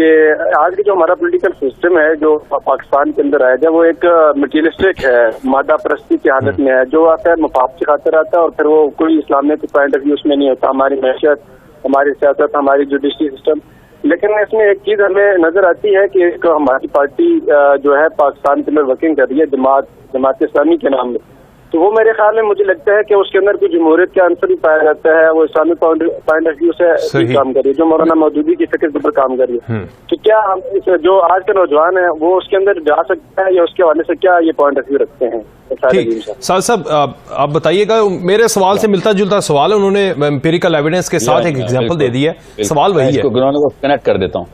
کہ آج کا جو ہمارا پولیٹیکل سسٹم ہے جو پاکستان کے اندر آیا ہے وہ ایک مٹیریلسٹک ہے، مادہ پرستی کی حالت میں ہے، جو آتا ہے مفاد کی خاطر آتا ہے اور پھر وہ کوئی اسلامیہ پوائنٹ آف ویو اس میں نہیں ہوتا. ہماری معیشت، ہماری سیاست، ہماری جوڈیشری سسٹم. لیکن اس میں ایک چیز ہمیں نظر آتی ہے کہ ایک ہماری پارٹی جو ہے پاکستان کے اندر ورکنگ کر رہی ہے جماعت اسلامی کے نام میں، تو وہ میرے خیال میں مجھے لگتا ہے کہ اس کے اندر کوئی جمہوریت کا عنصر بھی پایا جاتا ہے. وہ اسلامی پوائنٹ آف ویو سے کام کر رہی ہے، جو مولانا مودودی کی فکر کے اوپر کام کر رہی ہے. تو کیا ہم جو آج کا نوجوان ہے وہ اس کے اندر جا سکتا ہے یا اس کے حوالے سے کیا یہ پوائنٹ آف ویو رکھتے ہیں؟ سعد صاحب آپ بتائیے گا. میرے سوال سے ملتا جلتا سوال ہے، انہوں نے امپیریکل ایویڈنس کے ساتھ ایک ایگزامپل دے دی ہے. سوال وہی ہے، کنیکٹ کر دیتا ہوں.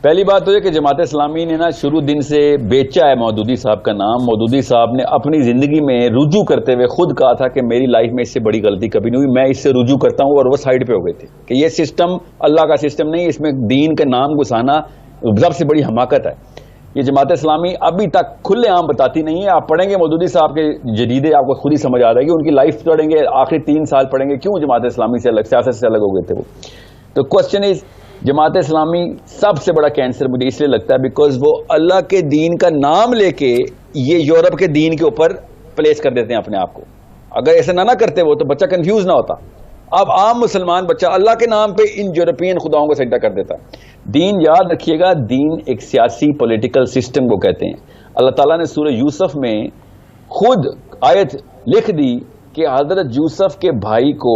پہلی بات تو یہ کہ جماعت اسلامی نے نا شروع دن سے بیچا ہے مودودی صاحب کا نام. مودودی صاحب نے اپنی زندگی میں رجوع کرتے ہوئے خود کہا تھا کہ میری لائف میں اس سے بڑی غلطی کبھی نہیں ہوئی، میں اس سے رجوع کرتا ہوں، اور وہ سائڈ پہ ہو گئے تھے کہ یہ سسٹم اللہ کا سسٹم نہیں، اس میں دین کا نام گھسانا سب سے بڑی حماقت ہے. یہ جماعت اسلامی ابھی تک کھلے عام بتاتی نہیں ہے. آپ پڑھیں گے مودودی صاحب کے جریدے، آپ کو خود ہی سمجھ آ جائے گی. ان کی لائف پڑھیں گے، آخری 3 سال پڑھیں گے کیوں جماعت اسلامی سے الگ، سیاست سے الگ ہو گئے تھے وہ. تو کوشچن از، جماعت اسلامی سب سے بڑا کینسر مجھے اس لیے لگتا ہے بیکاز وہ اللہ کے دین کا نام لے کے یہ یورپ کے دین کے اوپر پلیس کر دیتے ہیں اپنے آپ کو. اگر ایسا نہ کرتے وہ تو بچہ کنفیوز نہ ہوتا. اب عام مسلمان بچہ اللہ کے نام پہ ان یورپین خداؤں کو سجدہ کر دیتا ہے. دین یاد رکھیے گا، دین ایک سیاسی پولیٹیکل سسٹم کو کہتے ہیں. اللہ تعالیٰ نے سورہ یوسف میں خود آیت لکھ دی کہ حضرت یوسف کے بھائی کو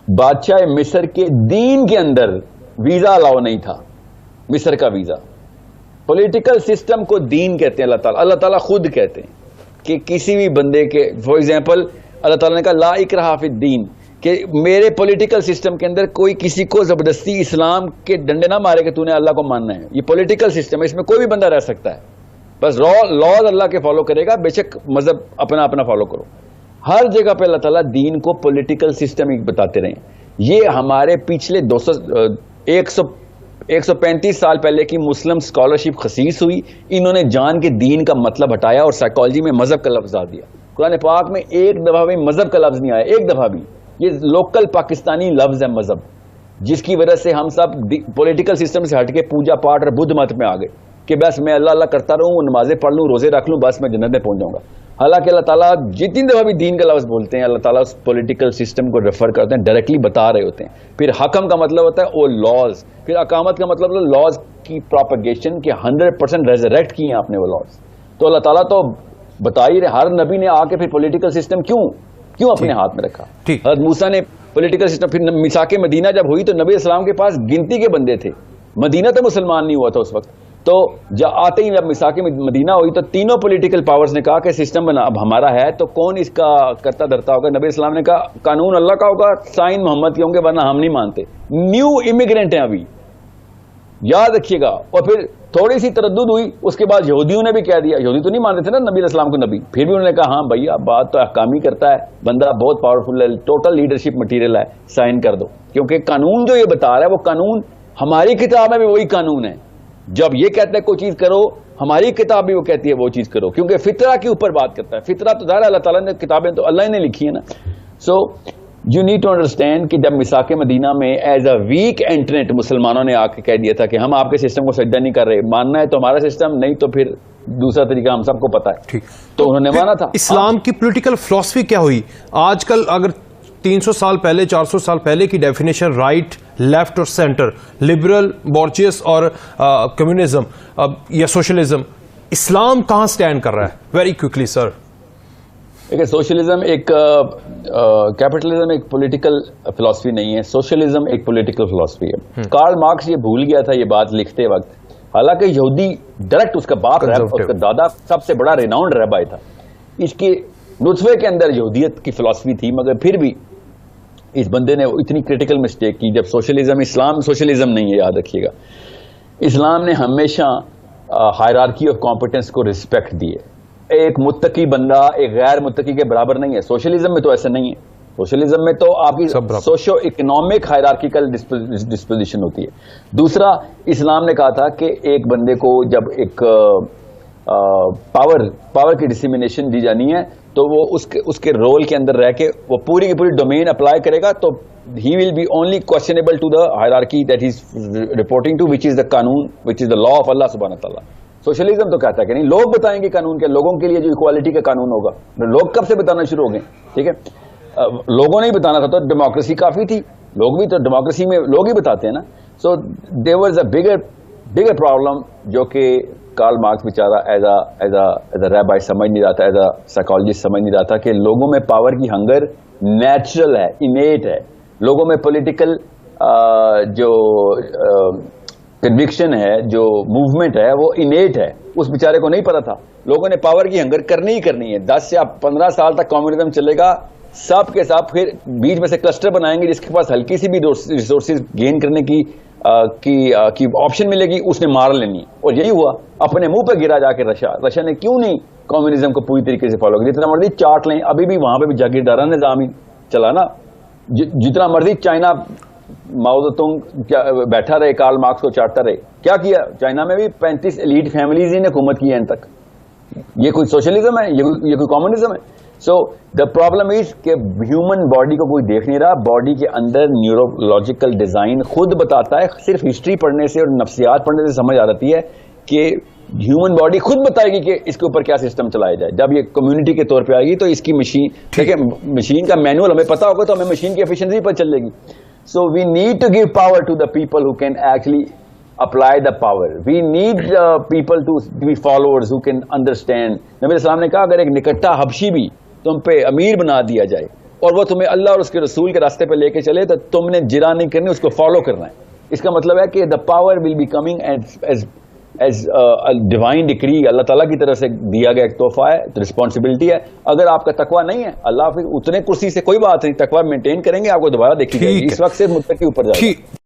بادشاہ مصر کے دین کے اندر ویزا الاؤ نہیں تھا، مصر کا ویزا. پولیٹیکل سسٹم کو دین کہتے ہیں اللہ تعالیٰ خود کہتے ہیں کہ کسی بھی بندے کے، فار ایگزامپل اللہ تعالیٰ نے کہا لا اکراہ فی الدین، کہ میرے پولیٹیکل سسٹم کے اندر کوئی کسی کو زبردستی اسلام کے ڈنڈے نہ مارے کہ تو نے اللہ کو ماننا ہے. یہ پولیٹیکل سسٹم ہے، اس میں کوئی بھی بندہ رہ سکتا ہے، بس لاز اللہ کے فالو کرے گا. بے شک مذہب اپنا اپنا فالو کرو. ہر جگہ پہ اللہ تعالیٰ دین کو پولیٹیکل سسٹم بتاتے رہے. یہ ہمارے پچھلے 135 سال پہلے کی مسلم اسکالرشپ خصیص ہوئی. انہوں نے جان کے دین کا مطلب ہٹایا اور سائیکالوجی میں مذہب کا لفظ آ دیا. قرآن پاک میں ایک دفعہ بھی مذہب کا لفظ نہیں آیا، ایک دفعہ بھی. یہ لوکل پاکستانی لفظ ہے مذہب، جس کی وجہ سے ہم سب پولیٹیکل سسٹم سے ہٹ کے پوجا پاٹ اور بدھ مت میں آ گئے کہ بس میں اللہ اللہ کرتا رہوں، نمازیں پڑھ لوں، روزے رکھ لوں، بس میں جنت میں پہنچ جاؤں گا. حالانکہ اللہ تعالیٰ جتنی دفعہ بھی دین کا لفظ بولتے ہیں اللہ تعالیٰ اس پولیٹیکل سسٹم کو ریفر کرتے ہیں، ڈائریکٹلی بتا رہے ہوتے ہیں. پھر حکم کا مطلب ہوتا ہے وہ لاز، پھر اقامت کا مطلب ہوتا ہے لاز کی پروپیگیشن کہ 100% ریزریکٹ کیے ہیں آپ نے وہ لاز. تو اللہ تعالیٰ تو بتا ہی رہے. ہر نبی نے آ کے پھر پولیٹیکل سسٹم کیوں اپنے ہاتھ میں رکھا. حضرت موسیٰ نے پولیٹیکل سسٹم، پھر میثاق مدینہ جب ہوئی تو نبی اسلام کے پاس گنتی کے بندے تھے، مدینہ تو مسلمان نہیں ہوا تھا اس وقت. تو جب آتے ہی جب میثاق مدینہ ہوئی تو تینوں پولیٹیکل پاورز نے کہا کہ سسٹم بنا اب ہمارا ہے تو کون اس کا کرتا دھرتا ہوگا. نبی اسلام نے کہا قانون اللہ کا ہوگا، سائن محمد کے ہوں گے، ورنہ ہم نہیں مانتے. نیو امیگرینٹ ہیں ابھی، یاد رکھیے گا. اور پھر تھوڑی سی تردد ہوئی، اس کے بعد یہودیوں نے بھی کہہ دیا. یہودی تو نہیں مانتے تھے نا نبی علیہ السلام کو نبی، پھر بھی انہوں نے کہا ہاں بھیا بات تو احکامی کرتا ہے، بندہ بہت پاورفل ہے، ٹوٹل لیڈرشپ مٹیریل ہے، سائن کر دو. کیونکہ قانون جو یہ بتا رہا ہے وہ قانون ہماری کتاب میں بھی وہی قانون ہے. جب یہ کہتا ہے کوئی چیز کرو، ہماری کتاب بھی وہ کہتی ہے وہ چیز کرو، کیونکہ فطرہ کے اوپر بات کرتا ہے. فطرہ تو ظاہر اللہ تعالیٰ نے کتابیں تو اللہ نے لکھی ہیں نا. So you need to understand کہ جب میثاق مدینہ میں ایز اے ویک انٹرنٹ مسلمانوں نے آ کے کہہ دیا تھا کہ ہم آپ کے سسٹم کو سجدہ نہیں کر رہے، ماننا ہے تو ہمارا سسٹم، نہیں تو پھر دوسرا طریقہ ہم سب کو پتا ہے. تو انہوں نے مانا تھا. اسلام کی پولیٹیکل فلسفی کیا ہوئی؟ آج کل اگر 300 سال پہلے 400 سال پہلے کی ڈیفینیشن رائٹ، لیفٹ اور سینٹر، لبرل، بورچیس اور کمیونزم یا سوشلزم، اسلام کہاں سٹینڈ کر رہا ہے؟ ویری کوئکلی سر. دیکھیں سوشلزم ایک کیپٹلزم ایک پولیٹیکل فلسفی نہیں ہے، سوشلزم ایک پولیٹیکل فلسفی ہے. کارل مارکس یہ بھول گیا تھا یہ بات لکھتے وقت، حالانکہ یہودی ڈائریکٹ اس کا باپ اس کا دادا سب سے بڑا ریناؤنڈ رہبر تھا. اس کے نطفے کے اندر یہودیت کی فلسفی تھی، مگر پھر بھی اس بندے نے اتنی کریٹیکل مسٹیک کی. جب سوشلزم، اسلام سوشلزم نہیں ہے، یاد رکھیے گا. اسلام نے ہمیشہ ہائرارکی آف کمپیٹنس کو رسپیکٹ دی ہے. ایک متقی بندہ ایک غیر متقی کے برابر نہیں ہے. سوشلزم میں تو ایسا نہیں ہے. سوشلزم میں تو آپ کی سوشو اکنامک ہائرارکیکل ڈسپوزیشن ہوتی ہے. دوسرا، اسلام نے کہا تھا کہ ایک بندے کو جب ایک پاور کی ڈسیمینیشن دی جانی ہے تو وہ اس کے رول کے اندر رہ کے وہ پوری کی پوری ڈومین اپلائی کرے گا, تو he will be only questionable to the hierarchy that is reporting to, which is the قانون, which is the law of اللہ سبحانہ تعالیٰ. سوشلزم تو کہتا ہے کہ نہیں, لوگ بتائیں گے قانون کیا, لوگوں کے لیے جو اکوالٹی کا قانون ہوگا. لوگ کب سے بتانا شروع ہو گئے, ٹھیک ہے, لوگوں نے ہی بتانا تھا, تو ڈیموکریسی کافی تھی, لوگ بھی تو ڈیموکریسی میں لوگ ہی بتاتے ہیں نا. سو there was a bigger problem جو کہ کارل مارکس بیچارہ ایز اے ریبائی سمجھ نہیں رہا تھا, ایز اے سائیکالوجسٹ سمجھ نہیں رہا تھا کہ لوگوں میں پاور کی ہنگر نیچرل ہے, انیٹ ہے. لوگوں میں پولیٹیکل جو کنوکشن ہے, جو موومنٹ ہے, وہ انیٹ ہے. اس بیچارے کو نہیں پتا تھا. لوگوں نے پاور کی ہنگر کرنی ہی کرنی ہے. 10 یا 15 سال تک کمیونزم چلے گا, سب کے ساتھ پھر بیچ میں سے کلسٹر بنائیں گے, جس کے پاس ہلکی سی بھی ریسورسز گین کرنے کی آپشن ملے گی, اس نے مار لینی. اور یہی ہوا, اپنے منہ پہ گرا جا کے رشیا نے کیوں نہیں کمیونزم کو پوری طریقے سے فالو کیا. جتنا مرضی چاٹ لیں, ابھی بھی وہاں پہ بھی جاگیردارانہ نظام ہی چلا نا. جتنا مرضی چائنا ماؤ زیڈونگ بیٹھا رہے, کارل مارکس کو چاٹتا رہے, کیا کیا چائنا میں بھی 35 ایلیٹ فیملیز ہی نے حکومت کی ہے ان تک. یہ کوئی سوشلزم ہے, یہ کوئی کمیونزم ہے. سو دا پرابلم از کہ ہیومن باڈی کو کوئی دیکھ نہیں رہا. باڈی کے اندر نیورولوجیکل ڈیزائن خود بتاتا ہے. صرف ہسٹری پڑھنے سے اور نفسیات پڑھنے سے سمجھ آ جاتی ہے کہ ہیومن باڈی خود بتائے گی کہ اس کے اوپر کیا سسٹم چلایا جائے. جب یہ کمیونٹی کے طور پہ آئے گی تو اس کی مشین, دیکھیں مشین کا مینول ہمیں پتا ہوگا تو ہمیں مشین کی ایفیشنسی پر چلے گی. So we need to give power to the people who can actually apply the power. We need people to be followers who can understand. نبی السلام نے کہا اگر ایک نکٹا حبشی بھی تم پہ امیر بنا دیا جائے اور وہ تمہیں اللہ اور اس کے رسول کے راستے پہ لے کے چلے, تو تم نے جرا نہیں کرنی, اس کو فالو کرنا ہے. اس کا مطلب ہے کہ the power will be coming as a divine decree. اللہ تعالیٰ کی طرف سے دیا گیا ایک تحفہ ہے, رسپانسبلٹی ہے. اگر آپ کا تقوی نہیں ہے, اللہ پھر اتنے کرسی سے کوئی بات نہیں, تقوی مینٹین کریں گے, آپ کو دوبارہ دیکھی جائے گی. اس وقت سے متقی اوپر جائے گا.